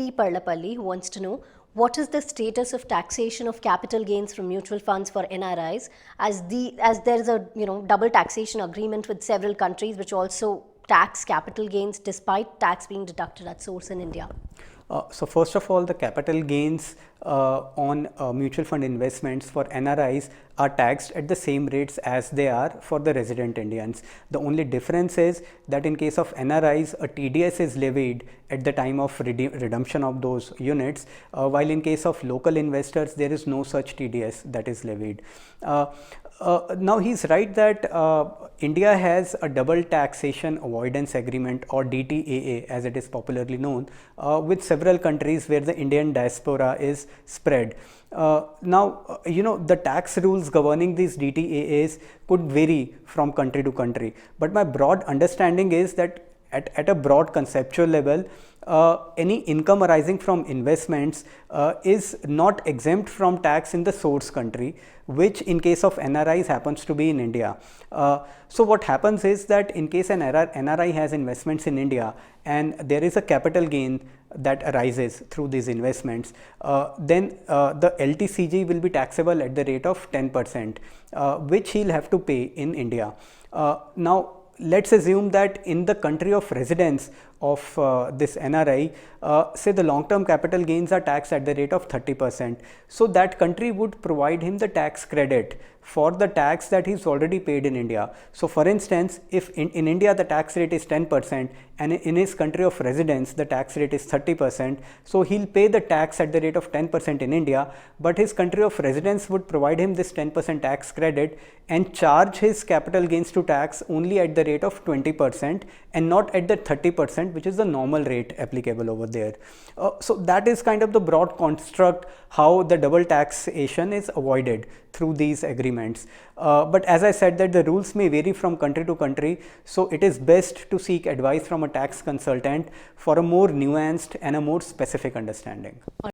T. Parlapalli, who wants to know what is the status of taxation of capital gains from mutual funds for NRIs, as there is a double taxation agreement with several countries which also tax capital gains despite tax being deducted at source in India. So first of all, the capital gains on mutual fund investments for NRIs are taxed at the same rates as they are for the resident Indians. The only difference is that in case of NRIs, a TDS is levied at the time of redemption of those units, while in case of local investors, there is no such TDS that is levied. Now he's right that India has a Double Taxation Avoidance Agreement, or DTAA as it is popularly known, with several countries where the Indian diaspora is spread. The tax rules governing these DTAAs could vary from country to country, but my broad understanding is that at a broad conceptual level, any income arising from investments is not exempt from tax in the source country, which in case of NRIs happens to be in India. So what happens is that in case an NRI has investments in India and there is a capital gain that arises through these investments, then the LTCG will be taxable at the rate of 10%, which he'll have to pay in India. Now, let's assume that in the country of residence of this NRI, say the long-term capital gains are taxed at the rate of 30%. So that country would provide him the tax credit for the tax that he's already paid in India. So for instance, if in India the tax rate is 10% and in his country of residence the tax rate is 30%, so he'll pay the tax at the rate of 10% in India, but his country of residence would provide him this 10% tax credit and charge his capital gains to tax only at the rate of 20% and not at the 30%, which is the normal rate applicable over there. So that is kind of the broad construct how the double taxation is avoided through these agreements. But as I said, that the rules may vary from country to country, so it is best to seek advice from a tax consultant for a more nuanced and a more specific understanding.